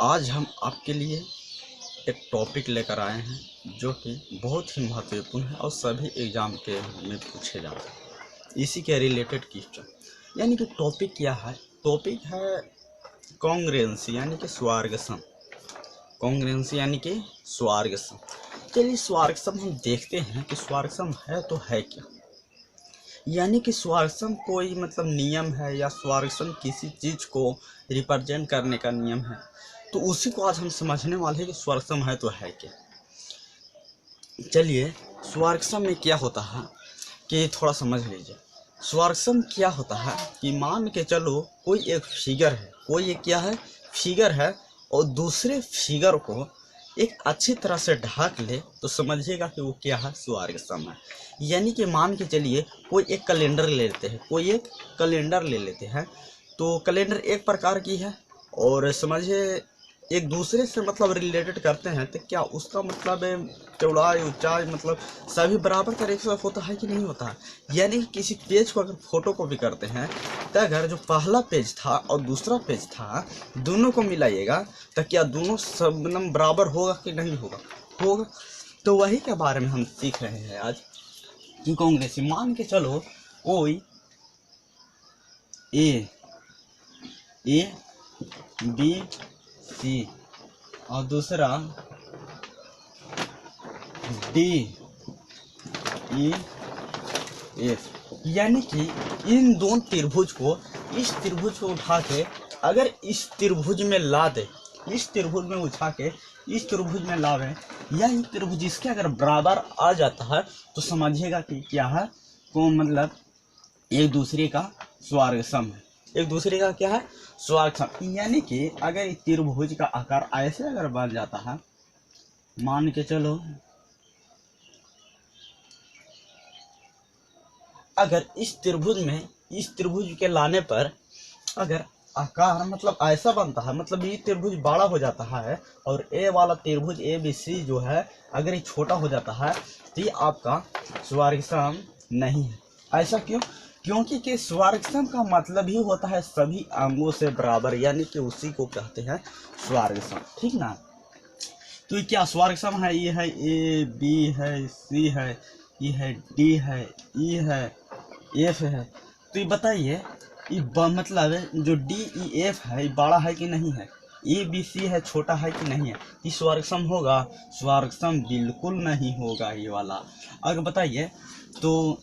आज हम आपके लिए एक टॉपिक लेकर आए हैं जो कि बहुत ही महत्वपूर्ण है और सभी एग्जाम के में पूछे जाते हैं। इसी के रिलेटेड क्वेश्चन यानी कि टॉपिक क्या है? टॉपिक है कॉन्ग्रुएंसी यानी कि स्वार्गसम। कॉन्ग्रुएंसी यानी कि स्वार्गसम। चलिए स्वार्गसम हम देखते हैं कि स्वार्गसम है तो है क्या। यानी कि स्वार्गसम कोई मतलब नियम है या स्वार्गसम किसी चीज़ को रिप्रेजेंट करने का नियम है, तो उसी को आज हम समझने वाले हैं कि स्वार्गसम है तो है क्या। चलिए स्वार्गसम में क्या होता है कि थोड़ा समझ लीजिए। स्वार्गसम क्या होता है कि मान के चलो कोई एक फिगर है, कोई एक क्या है फिगर है, और दूसरे फिगर को एक अच्छी तरह से ढक ले तो समझिएगा कि वो क्या है, स्वार्गसम है। यानी कि मान के चलिए कोई एक कैलेंडर ले लेते हैं, कोई एक कैलेंडर ले लेते हैं, तो कैलेंडर एक प्रकार की है और समझिए एक दूसरे से मतलब रिलेटेड करते हैं, तो क्या उसका मतलब चौड़ाई ऊंचाई मतलब सभी बराबर तरीके से होता है कि नहीं होता है। यानी कि किसी पेज को अगर फोटो कॉपी करते हैं तो अगर जो पहला पेज था और दूसरा पेज था दोनों को मिलाइएगा तो क्या दोनों सब मतलब बराबर होगा कि नहीं होगा? होगा। तो वही के बारे में हम सीख रहे हैं आज कि कॉन्ग्रुएंसी मान के चलो कोई ए बी सी और दूसरा डी ई एफ, यानी कि इन दोनों त्रिभुज को इस त्रिभुज को उठा के अगर इस त्रिभुज में ला दे, इस त्रिभुज में उठा के इस त्रिभुज में लावे या ये त्रिभुज इसके अगर बराबर आ जाता है तो समझिएगा कि क्या है, कौन मतलब एक दूसरे का स्वार्गसम है। एक दूसरे का क्या है, स्वार्गसम। यानी कि अगर इस त्रिभुज का आकार ऐसे अगर बन जाता है, मान के चलो अगर इस त्रिभुज के लाने पर अगर आकार मतलब ऐसा बनता है, मतलब ये त्रिभुज बड़ा हो जाता है और ए वाला त्रिभुज ए बी सी जो है अगर ये छोटा हो जाता है तो ये आपका स्वार्गसम नहीं है। ऐसा क्यों? क्योंकि कि स्वार्गसम का मतलब ही होता है सभी अंगों से बराबर, यानी कि उसी को कहते हैं स्वार्गसम, ठीक ना। तो ये क्या स्वार्गसम है? ये है ए बी है सी है ये है डी है ई है एफ है। तो ये बताइए ये मतलब जो डी ई एफ है ये बड़ा है कि नहीं है, ए बी सी है छोटा है कि नहीं है, ये स्वार्गसम होगा? स्वार्गसम बिल्कुल नहीं होगा ये वाला। अगर बताइए तो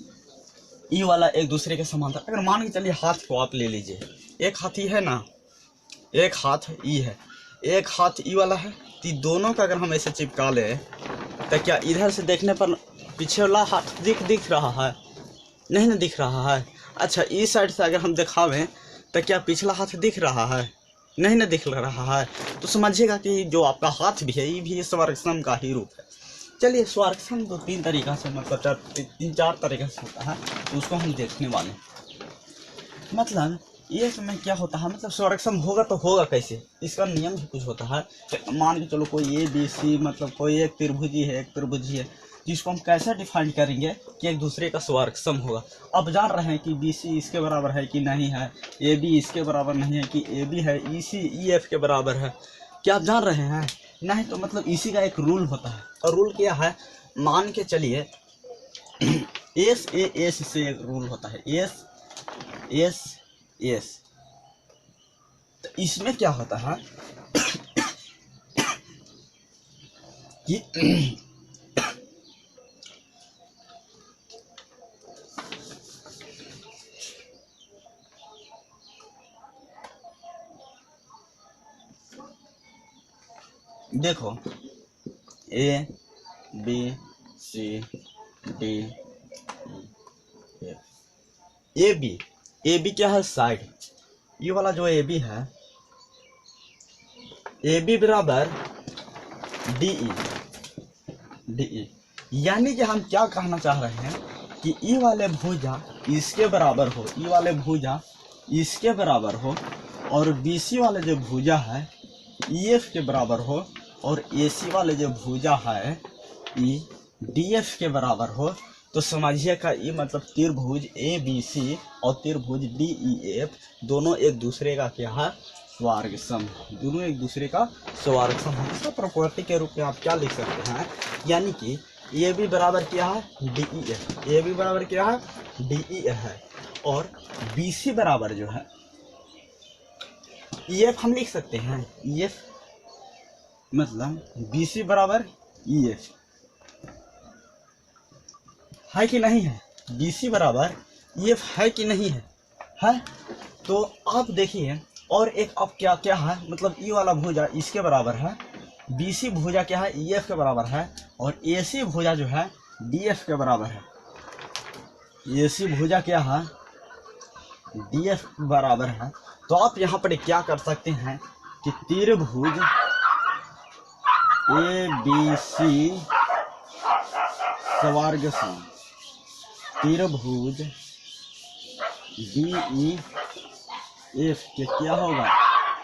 ये वाला एक दूसरे के समांतर, अगर मान के चलिए हाथ को आप ले लीजिए, एक हाथ ये है ना, एक हाथ ये है, एक हाथ ये वाला है, तो दोनों का अगर हम ऐसे चिपका ले तो क्या इधर से देखने पर पीछे वाला हाथ दिख रहा है? नहीं ना दिख रहा है। अच्छा इस साइड से अगर हम दिखावें तो क्या पिछला हाथ दिख रहा है? नहीं ना दिख रहा है। तो समझिएगा कि जो आपका हाथ भी है ये भी स्वार्गसम का ही रूप है। चलिए स्वार्गसम तो तीन तरीका से मतलब तीन चार तरीके से होता है, तो उसको हम देखने वाले। मतलब ये में क्या होता है, मतलब स्वार्गसम होगा तो होगा कैसे, इसका नियम भी कुछ होता है। तो मान के चलो कोई ए बी सी मतलब कोई एक त्रिभुजी है, एक त्रिभुजी है, जिसको हम कैसे डिफाइन करेंगे कि एक दूसरे का स्वार्गसम होगा। अब जान रहे हैं कि बी सी इसके बराबर है कि नहीं है, ए बी इसके बराबर नहीं है कि ए बी है ई सी ई एफ के बराबर है, क्या आप जान रहे हैं? नहीं। तो मतलब इसी का एक रूल होता है, और रूल क्या है, मान के चलिए एस ए एस से एक रूल होता है, एस एस एस। तो इसमें क्या होता है कि देखो A B C D A B क्या है, साइड। ये वाला जो ए बी है, ए बी बराबर डी ई। यानी कि हम क्या कहना चाह रहे हैं कि ई वाले भुजा इसके बराबर हो, ई वाले भुजा इसके बराबर हो, और बी सी वाले जो भुजा है ई एफ के बराबर हो, और ए सी वाले जो भुजा है ई डी एफ के बराबर हो। तो समझिएगा ये मतलब त्रिभुज ए बी सी और त्रिभुज डी ई एफ दोनों एक दूसरे का क्या है, स्वर्ग सम, दोनों एक दूसरे का स्वर्ग सम है। इसका प्रॉपर्टी के रूप में आप क्या लिख सकते हैं, यानी कि ए बी बराबर क्या है डी एफ, ए बी बराबर क्या है डी एफ है, और बी सी बराबर जो है ई एफ हम लिख सकते हैं, ई एफ मतलब बी सी बराबर ई एफ है कि नहीं है, बी सी बराबर ई एफ है कि नहीं है। तो आप देखिए, और एक अब क्या क्या है, मतलब ई वाला भुजा इसके बराबर है, बी सी भुजा क्या है ई एफ के बराबर है, और ए सी भुजा जो है डी एफ के बराबर है। ए सी भुजा क्या है डी एफ बराबर है। तो आप यहाँ पर क्या कर सकते हैं कि त्रिभुज ए बी सी स्वर्गसम, त्रिभुज डी ई एफ के क्या होगा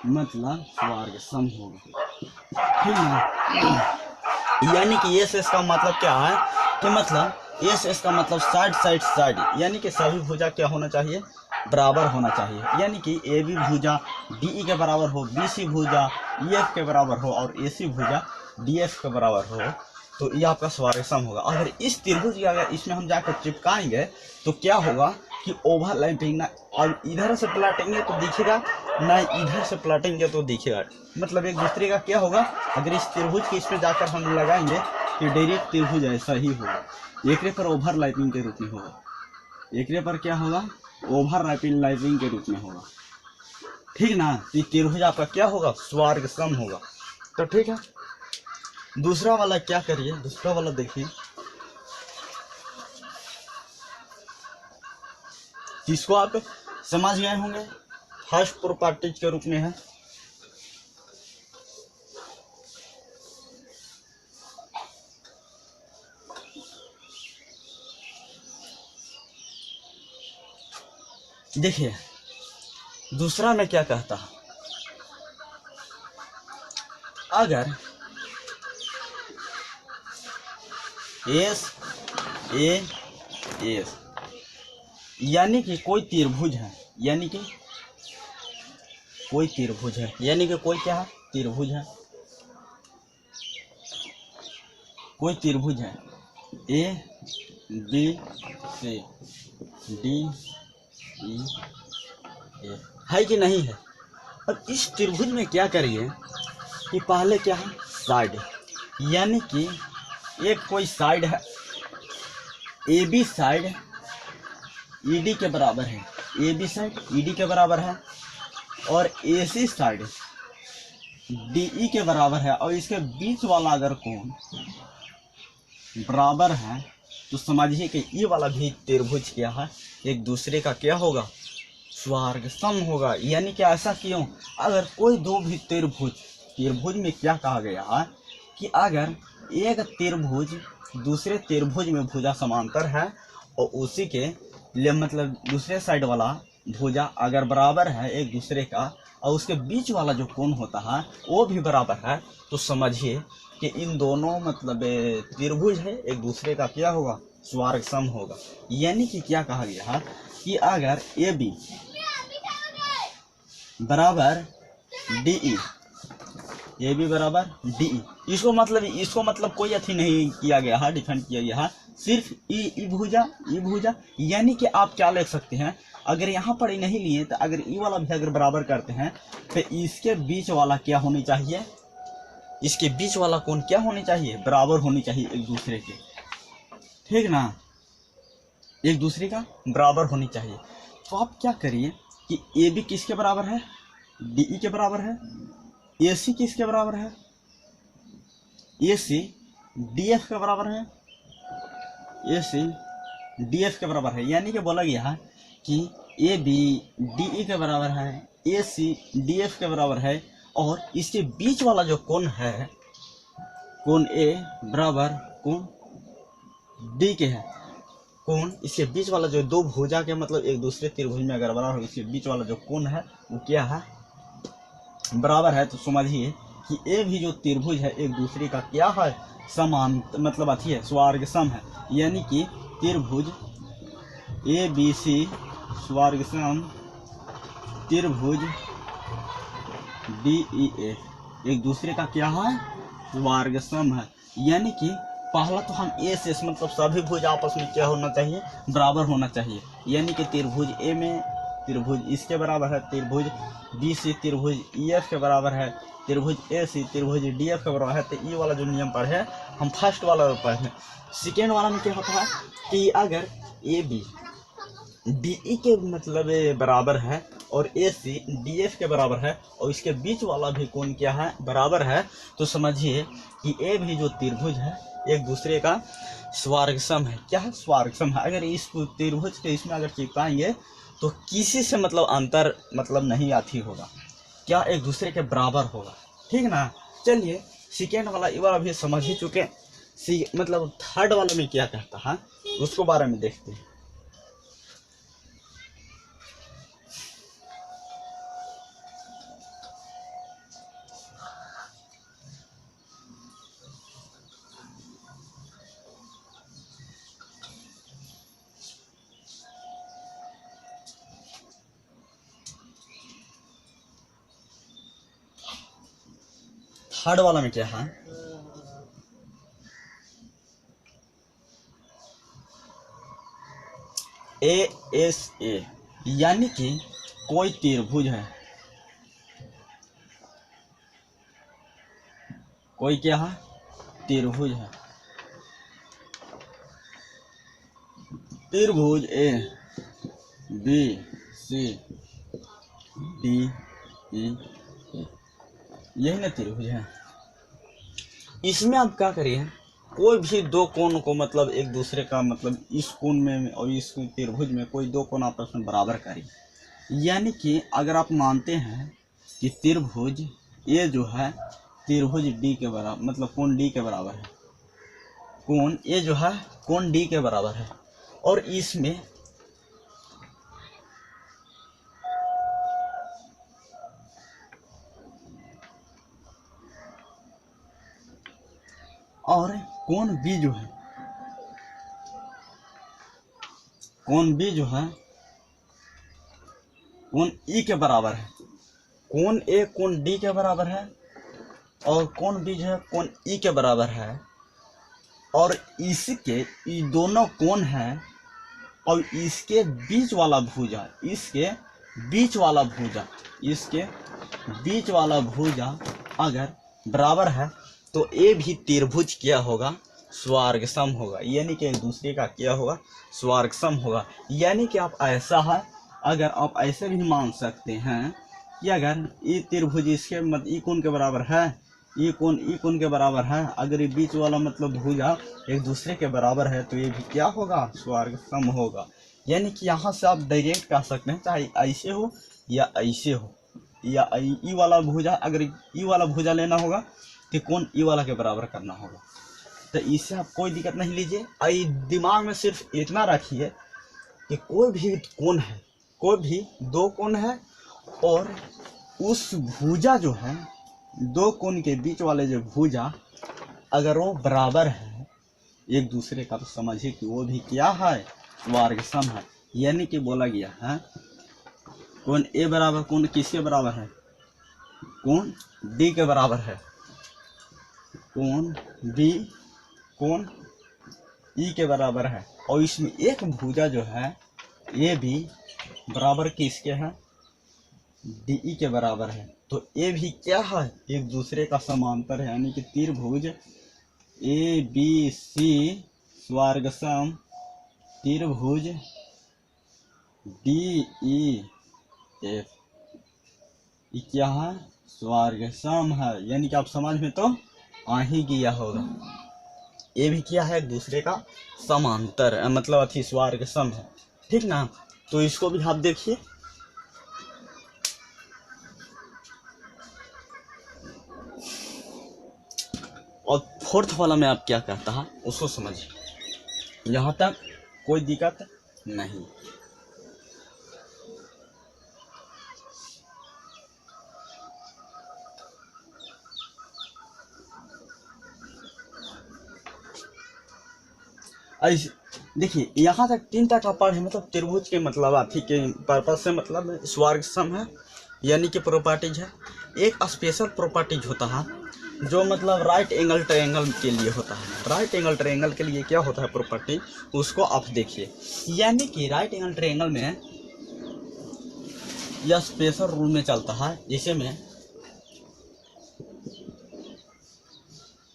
मतलब स्वर्गसम होगा, ठीक है। यानी कि एस एस का मतलब क्या है कि मतलब एस एस का मतलब साइड, यानी कि सभी भुजा क्या होना चाहिए बराबर होना चाहिए, यानी कि ए बी भुजा डी ई के बराबर हो, बी सी भुजा ई एफ के बराबर हो, और ए सी भुजा डी एफ के बराबर हो, तो ये आपका स्वर्गसम होगा। अगर इस त्रिभुज की अगर इसमें हम जाकर चिपकाएंगे तो क्या होगा कि ओवरलैपिंग ना, और इधर से पलटेंगे तो दिखेगा ना, इधर से पलटेंगे तो दिखेगा, मतलब एक दूसरे का क्या होगा। अगर इस त्रिभुज के इसमें जाकर हम लगाएंगे कि डायरेक्ट त्रिभुज ऐसा ही होगा, एक पर ओवरलैपिंग के रूप में होगा, एक पर क्या होगा ओवरलैपिंग के रूप में होगा, ठीक ना। तो त्रिभुज आपका क्या होगा स्वर्गसम होगा। तो ठीक है, दूसरा वाला क्या करिए, दूसरा वाला देखिए, जिसको आप समझ गए होंगे फर्स्ट प्रॉपर्टी के रूप में है। देखिए दूसरा में क्या कहता है, अगर एस ए एस यानी कि कोई त्रिभुज है, यानी कि कोई त्रिभुज है, यानी कि कोई क्या है त्रिभुज है, कोई त्रिभुज है A B C D E F है कि नहीं है। अब इस त्रिभुज में क्या करिए कि पहले क्या है साइड, यानी कि एक कोई साइड है A B side E D के बराबर है, A B side E D के बराबर है, और ए सी साइड डी ई के बराबर है, और इसके बीच वाला अगर कोण बराबर है तो समझिए कि ये वाला भी त्रिभुज क्या है एक दूसरे का क्या होगा स्वर्गसम होगा। यानी कि ऐसा क्यों, अगर कोई दो भी त्रिभुज में क्या कहा गया है कि अगर एक त्रिभुज दूसरे त्रिभुज में भुजा समांतर है और उसी के लिए मतलब दूसरे साइड वाला भुजा अगर बराबर है एक दूसरे का और उसके बीच वाला जो कोण होता है वो भी बराबर है, तो समझिए कि इन दोनों मतलब त्रिभुज है एक दूसरे का क्या होगा स्वर्गसम होगा। यानी कि क्या कहा गया है कि अगर ए बी बराबर डी ई, ए बी बराबर डी ई, इसको मतलब कोई अथी नहीं किया गया है, डिफाइन किया गया है, सिर्फ ई भुजा। यानी कि आप क्या लिख सकते हैं, अगर यहाँ पर ही नहीं लिए तो अगर ई वाला भी अगर बराबर करते हैं तो इसके बीच वाला क्या होनी चाहिए, इसके बीच वाला कोण क्या होनी चाहिए बराबर होनी चाहिए एक दूसरे के, ठीक ना, एक दूसरे का बराबर होनी चाहिए। तो आप क्या करिए कि ए बी किसके बराबर है डी ई के बराबर है, ए सी किसके बराबर है ए सी डी एफ के बराबर है, ए सी डी एफ के बराबर है। यानी कि बोला गया है कि ए बी डी ई के बराबर है, ए सी डी एफ के बराबर है, और इसके बीच वाला जो कोण है कोण ए बराबर कोण डी के है, कोण इसके बीच वाला जो दो भुजा के मतलब एक दूसरे त्रिभुज में अगर बराबर हो इसके बीच वाला जो कोण है वो क्या है बराबर है। तो समझिए कि ए भी जो त्रिभुज है एक दूसरे का क्या है समान मतलब अथी है स्वर्गसम है। यानी कि त्रिभुज ए बी सी स्वर्गसम त्रिभुज DEF एक दूसरे का क्या है, वर्ग सम है। यानी कि पहला तो हम ए से मतलब सभी भुज आपस में क्या होना चाहिए, बराबर होना चाहिए। यानी कि त्रिभुज ए में त्रिभुज इसके बराबर है, त्रिभुज बी से त्रिभुज EF के बराबर है, त्रिभुज ए से त्रिभुज DF के बराबर है। तो ये वाला जो नियम पढ़े हम फर्स्ट वाला पढ़े। सेकेंड वाला में क्या होता है कि अगर AB DE के मतलब बराबर है और AC DF के बराबर है और इसके बीच वाला भी कोण क्या है, बराबर है, तो समझिए कि ए भी जो त्रिभुज है एक दूसरे का स्वर्गसम है। क्या है, स्वर्गसम है। अगर इस त्रिभुज के इसमें अगर चिपकाएंगे तो किसी से मतलब अंतर मतलब नहीं आती होगा, क्या एक दूसरे के बराबर होगा, ठीक ना। चलिए सेकेंड वाला ये वाला भी समझ ही चुके। मतलब थर्ड वाला में क्या कहता है उसको बारे में देखते हैं। थर्ड वाला में क्या है, ASA यानी कि कोई त्रिभुज है, कोई क्या है, त्रिभुज है, त्रिभुज ABCDE यही ना त्रिभुज है। इसमें आप क्या करिए, कोई भी दो कोण को मतलब एक दूसरे का मतलब इस कोण में और इस त्रिभुज में कोई दो कोण आपस में बराबर करिए। यानी कि अगर आप मानते हैं कि त्रिभुज ये जो है त्रिभुज D के बराबर मतलब कोण D के बराबर है, कोण ये जो है कोण D के बराबर है और इसमें और कोण B जो है, कोण B जो है कोण E के बराबर है। कोण A कोण D के बराबर है और कोण B जो है कोण E के बराबर है और इसके ये दोनों कोण हैं और इसके बीच वाला भुजा, इसके बीच वाला भुजा, इसके बीच वाला भुजा अगर बराबर है तो ये भी त्रिभुज क्या होगा, स्वर्गसम होगा। यानी कि एक दूसरे का क्या होगा, स्वर्गसम होगा। यानी कि आप ऐसा है, अगर आप ऐसे भी मान सकते हैं कि अगर ये त्रिभुज इसके मतलब ई कोण के बराबर है, ये कोण ई कोण के बराबर है, अगर ये बीच वाला मतलब भुजा एक दूसरे के बराबर है तो ये भी क्या होगा, स्वर्गसम होगा। यानी कि यहाँ से आप डायरेक्ट कह सकते हैं चाहे ऐसे हो या ऐसे हो या ई वाला भुजा, अगर ई वाला भुजा लेना होगा तो कोण ई वाला के बराबर करना होगा। तो इससे आप कोई दिक्कत नहीं लीजिए। दिमाग में सिर्फ इतना रखिए कि कोई भी कोण है, कोई भी दो कोण है और उस भुजा जो है दो कोण के बीच वाले जो भुजा अगर वो बराबर है एक दूसरे का, तो समझिए कि वो भी क्या है, स्वर्गसम है। यानी कि बोला गया है कोण ए बराबर कोण किसके बराबर है, कोण D के बराबर है, कोण B कोण E के बराबर है और इसमें एक भुजा जो है ये भी बराबर किसके है, DE के बराबर है। तो ये भी क्या है, एक दूसरे का समांतर है। यानी कि त्रिभुज ABC स्वर्गसम त्रिभुज DEF ये क्या है, स्वर्गसम है। यानी कि आप समझ में तो आ ही गया होगा, ये भी क्या है, एक दूसरे का समांतर मतलब अति स्वर्गसम है, ठीक ना। तो इसको भी आप देखिए। और फोर्थ वाला में आप क्या कहता है उसको समझिए, यहाँ तक कोई दिक्कत नहीं। ऐसे देखिए यहाँ तक 3 तक का पढ़े मतलब त्रिभुज के मतलब अथी के पर्पज से मतलब स्वर्गसम है यानी कि प्रॉपर्टीज है। एक स्पेशल प्रॉपर्टीज होता है जो मतलब राइट एंगल ट्रायंगल के लिए होता है। राइट एंगल ट्रायंगल के लिए क्या होता है प्रॉपर्टी, उसको आप देखिए। यानी कि राइट एंगल ट्रायंगल में यह स्पेशल रूल में चलता है, जैसे में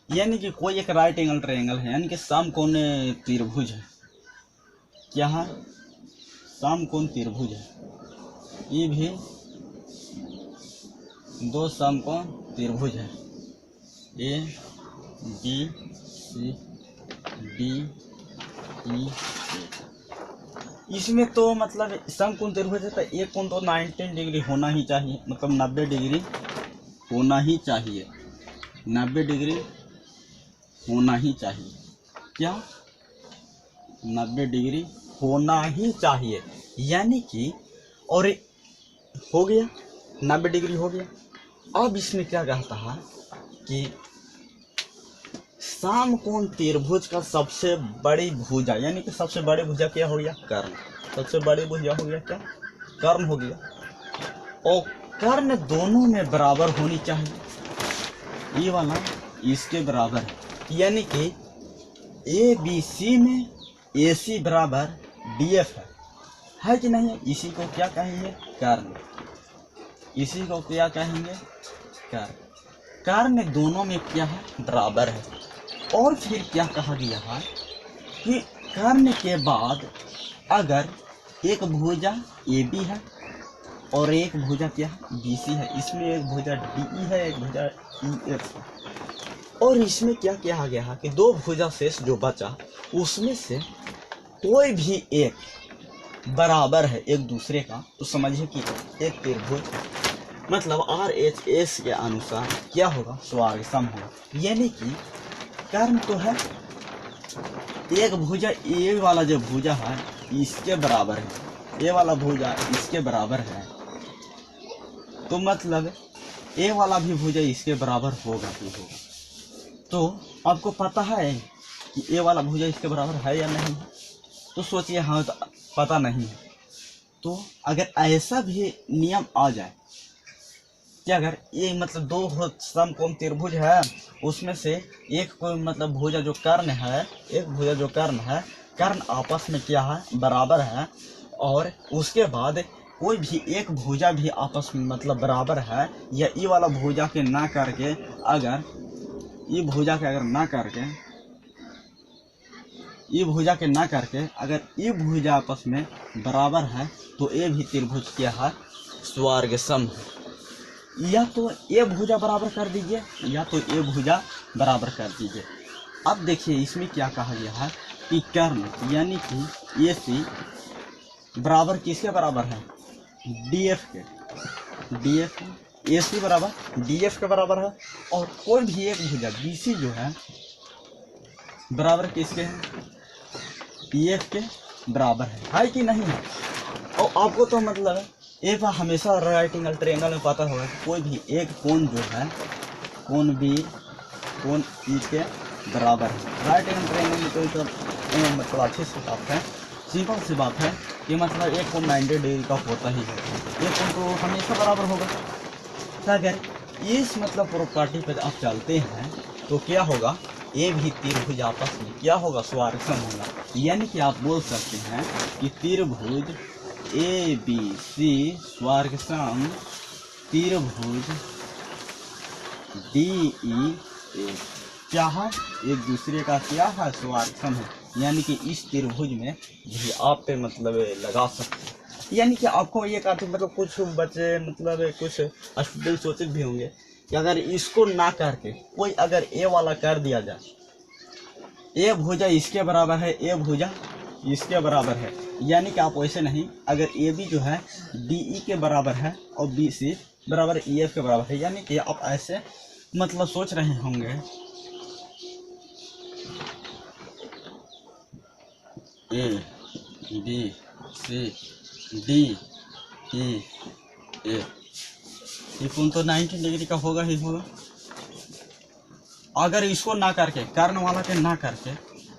यानी कि कोई एक राइट एंगल ट्रायंगल है, यानी कि समकोण त्रिभुज है। क्या है? समकोण त्रिभुज है। ये भी दो समकोण त्रिभुज है, ए बी सी डी ई। इसमें तो मतलब समकोण त्रिभुज है तो एक कोण तो 19 डिग्री होना ही चाहिए, मतलब 90 डिग्री होना ही चाहिए, 90 डिग्री होना ही चाहिए। क्या? 90 डिग्री होना ही चाहिए। यानी कि और हो गया 90 डिग्री हो गया। अब इसमें क्या कहता है कि समकोण त्रिभुज का सबसे बड़ी भुजा, यानी कि सबसे बड़ी भुजा क्या हो गया? कर्ण। सबसे बड़ी भुजा हो गया क्या? कर्ण हो गया। और कर्ण दोनों में बराबर होनी चाहिए। ये वाला इसके बराबर है, यानी कि ए बी सी में ए सी बराबर डी एफ है कि नहीं? इसी को क्या कहेंगे? कर्ण। इसी को क्या कहेंगे? कर्ण। कर्ण दोनों में क्या है? बराबर है। और फिर क्या कहा गया है कि कर्ण के बाद अगर एक भुजा ए बी है और एक भुजा क्या है? बी सी है, इसमें एक भुजा डी ई है, एक भुजा ई एफ है। और इसमें क्या कहा गया है कि दो भुजा शेष जो बचा उसमें से कोई भी एक बराबर है एक दूसरे का, तो समझिए कि एक त्रिभुज मतलब आर एच एस के अनुसार क्या होगा? स्वार्गसम होगा। यानी कि कर्ण तो है, एक भुजा ए वाला जो भुजा है इसके बराबर है, ए वाला भुजा इसके बराबर है, तो मतलब ए वाला भी भुजा इसके बराबर होगा ही होगा। तो आपको पता है कि ए वाला भुजा इसके बराबर है या नहीं? तो सोचिए हाँ, तो पता नहीं है। तो अगर ऐसा भी नियम आ जाए कि अगर ये मतलब दो समकोण त्रिभुज है, उसमें से एक कोई मतलब भुजा जो कर्ण है, एक भुजा जो कर्ण है, कर्ण आपस में क्या है? बराबर है। और उसके बाद कोई भी एक भुजा भी आपस में मतलब बराबर है, या ये वाला भुजा के ना करके अगर ये भुजा के अगर ना करके ये भुजा के ना करके अगर ये भुजा आपस में बराबर है, तो ये भी त्रिभुज क्या है? स्वार्गसम है। या तो ये भुजा बराबर कर दीजिए या तो ये भुजा बराबर कर दीजिए। अब देखिए इसमें क्या कहा गया है कि कर्ण यानी कि ए सी बराबर किसके बराबर है? डी एफ के। डी एफ ए सी बराबर डी एफ के बराबर है। और कोई भी एक भुजा बी सी जो है बराबर किसके है? ई एफ के बराबर है कि नहीं है? और आपको तो मतलब है एक हमेशा राइट एंगल ट्रायंगल में पता होगा कि कोई भी एक कोण जो है कोण बी कोण ई के बराबर है। राइट एंगल ट्रायंगल में तो मतलब अच्छी सी बात है, सिंपल सी बात है कि मतलब एक कोण 90 डिग्री का होता ही है, एक कोण तो हमेशा बराबर होगा। तो अगर इस मतलब प्रॉपर्टी पर आप चलते हैं तो क्या होगा? ये भी त्रिभुज आपस में क्या होगा? स्वार्गसम होगा। यानी कि आप बोल सकते हैं कि त्रिभुज ए बी सी स्वार्गसम त्रिभुज डी ई ए क्या है? एक दूसरे का क्या है? स्वार्गसम है। यानी कि इस त्रिभुज में भी आप पे मतलब लगा सकते हैं। यानी कि आपको ये कहते मतलब कुछ बच्चे मतलब कुछ स्टूडेंट सोचते भी होंगे कि अगर इसको ना करके कोई अगर ए वाला कर दिया जाए, ए भुजा इसके बराबर है, ए भुजा इसके बराबर है, यानी कि आप वैसे नहीं, अगर ए बी जो है डी ई के बराबर है और बी सी बराबर ई एफ के बराबर है, यानी कि आप ऐसे मतलब सोच रहे होंगे ए बी सी डी ई ए, ये कोण तो 90 डिग्री का होगा ही होगा। अगर इसको ना करके कर्ण वाला के ना करके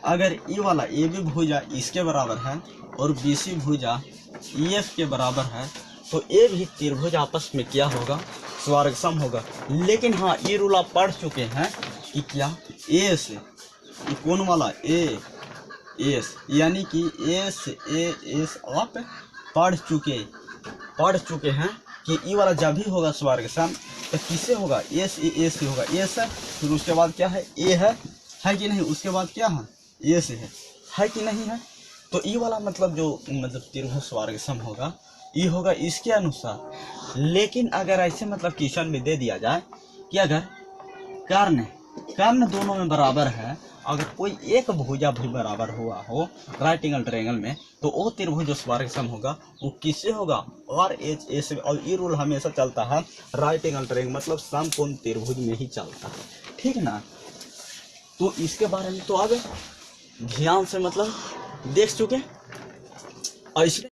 अगर ई वाला ए बी भुजा इसके बराबर है और बी सी भुजा ई एफ के बराबर है, तो ये भी त्रिभुज आपस में क्या होगा, स्वर्गसम होगा। लेकिन हाँ, ये रूल आप पढ़ चुके हैं कि क्या, ए से ये कौन वाला ए एस, यानी कि ए से ए एस आप पढ़ चुके हैं कि ई वाला जब भी होगा स्वर्गसम तो किससे होगा, ए से होगा। ए से फिर उसके बाद क्या है, ए है कि नहीं, उसके बाद क्या है, ए से है कि नहीं है। तो ई वाला मतलब जो मतलब त्रिभुज स्वर्गसम होगा, ये होगा इसके अनुसार। लेकिन अगर ऐसे मतलब क्वेश्चन में दे दिया जाए कि अगर कर्ण दोनों में बराबर है, अगर कोई एक भुजा भी बराबर हुआ हो राइट एंगल ट्रायंगल में, तो वो त्रिभुज जो स्वर्गसम होगा वो किससे होगा, और एच ए से। और ये रूल हमेशा चलता है राइट एंगल ट्रायंगल मतलब समकोण त्रिभुज में ही चलता है, ठीक ना। तो इसके बारे में तो अब ध्यान से मतलब देख चुके। ऐसे